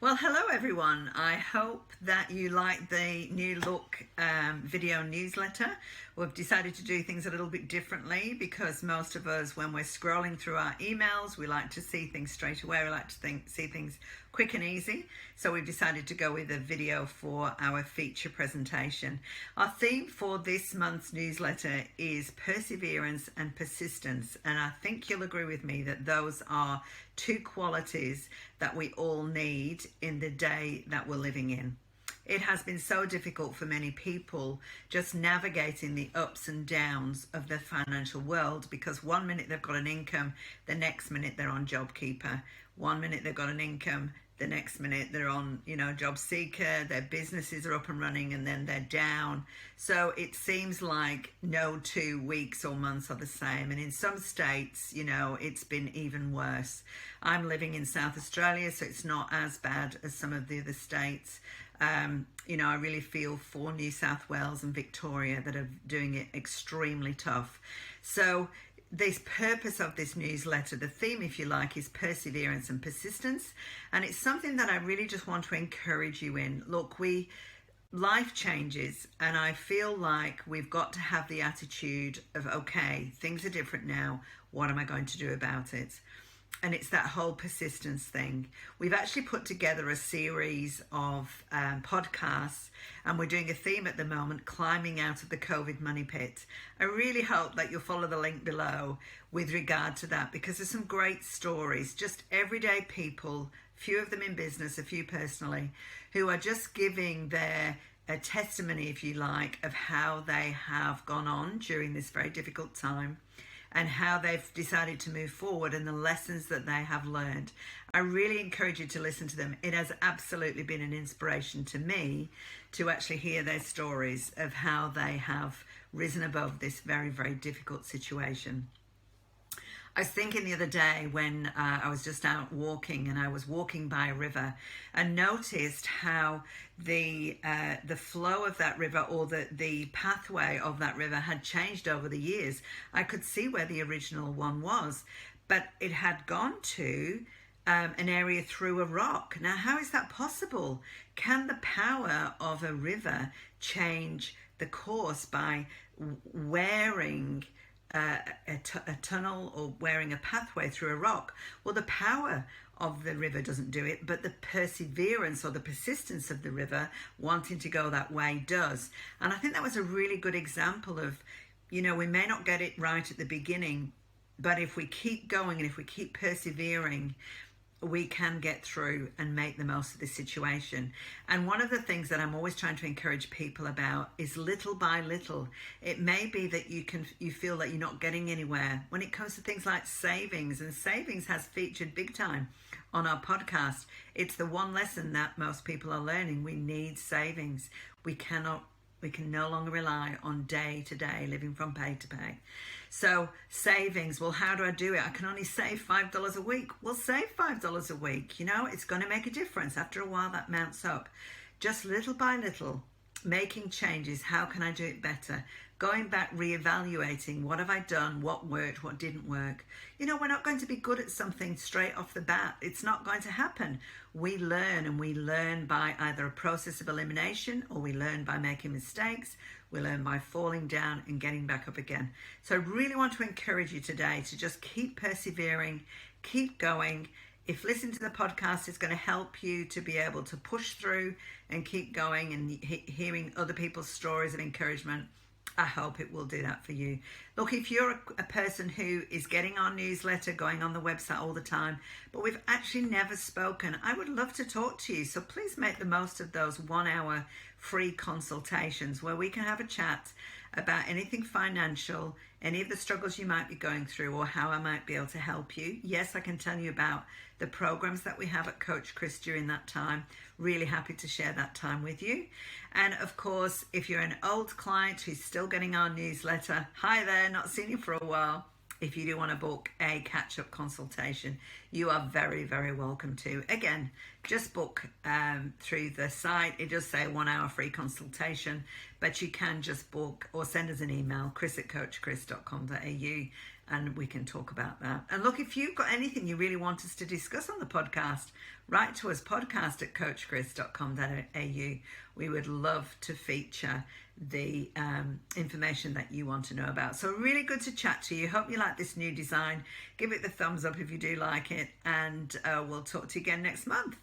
Well, hello everyone. I hope that you like the new look video newsletter. We've decided to do things a little bit differently because most of us, when we're scrolling through our emails, we like to see things straight away. We like to see things quick and easy. So we've decided to go with a video for our feature presentation. Our theme for this month's newsletter is perseverance and persistence. And I think you'll agree with me that those are two qualities that we all need in the day that we're living in. It has been so difficult for many people just navigating the ups and downs of the financial world, because one minute they've got an income, the next minute they're on JobKeeper. One minute they've got an income, the next minute they're on, Job Seeker, their businesses are up and running, and then they're down. So it seems like no 2 weeks or months are the same. And in some states, it's been even worse. I'm living in South Australia, so it's not as bad as some of the other states. I really feel for New South Wales and Victoria that are doing it extremely tough. So the purpose of this newsletter, the theme, if you like, is perseverance and persistence. And it's something that I really just want to encourage you in. Look, life changes, and I feel like we've got to have the attitude of, okay, things are different now. What am I going to do about it? And it's that whole persistence thing. We've actually put together a series of podcasts, and we're doing a theme at the moment, climbing out of the COVID money pit. I really hope that you'll follow the link below with regard to that, because there's some great stories, just everyday people, few of them in business, a few personally, who are just giving their testimony, if you like, of how they have gone on during this very difficult time, and how they've decided to move forward and the lessons that they have learned. I really encourage you to listen to them. It has absolutely been an inspiration to me to actually hear their stories of how they have risen above this very, very difficult situation. I was thinking the other day when I was just out walking, and I was walking by a river, and noticed how the flow of that river, or the pathway of that river, had changed over the years. I could see where the original one was, but it had gone to an area through a rock. Now, how is that possible? Can the power of a river change the course by wearing a tunnel or wearing a pathway through a rock? Well, the power of the river doesn't do it, but the perseverance or the persistence of the river wanting to go that way does. And I think that was a really good example of, we may not get it right at the beginning, but if we keep going and if we keep persevering, we can get through and make the most of this situation. And one of the things that I'm always trying to encourage people about is little by little. It may be that you feel that you're not getting anywhere when it comes to things like savings, and savings has featured big time on our podcast. It's the one lesson that most people are learning. We need savings. We can no longer rely on day to day, living from pay to pay. So savings, well, how do I do it? I can only save $5 a week. Well, save $5 a week. It's going to make a difference. After a while, that mounts up. Just little by little, making changes. How can I do it better? Going back, reevaluating. What have I done? What worked? What didn't work? We're not going to be good at something straight off the bat. It's not going to happen. We learn, and we learn by either a process of elimination, or we learn by making mistakes. We learn by falling down and getting back up again. So I really want to encourage you today to just keep persevering, keep going. If listening to the podcast is going to help you to be able to push through and keep going, and hearing other people's stories of encouragement, I hope it will do that for you. Look, if you're a person who is getting our newsletter, going on the website all the time, but we've actually never spoken, I would love to talk to you. So please make the most of those 1 hour free consultations where we can have a chat about anything financial, any of the struggles you might be going through, or how I might be able to help you. Yes, I can tell you about the programs that we have at Coach Chris during that time. Really happy to share that time with you. And of course, if you're an old client who's still getting our newsletter, hi there, not seen you for a while. If you do want to book a catch-up consultation, you are very, very welcome to. Again, just book through the site. It does say 1 hour free consultation, but you can just book or send us an email, chris@coachchris.com.au, and we can talk about that. And look, if you've got anything you really want us to discuss on the podcast, write to us, podcast@coachchris.com.au. We would love to feature the information that you want to know about. So really good to chat to you. Hope you like this new design. Give it the thumbs up if you do like it, and we'll talk to you again next month.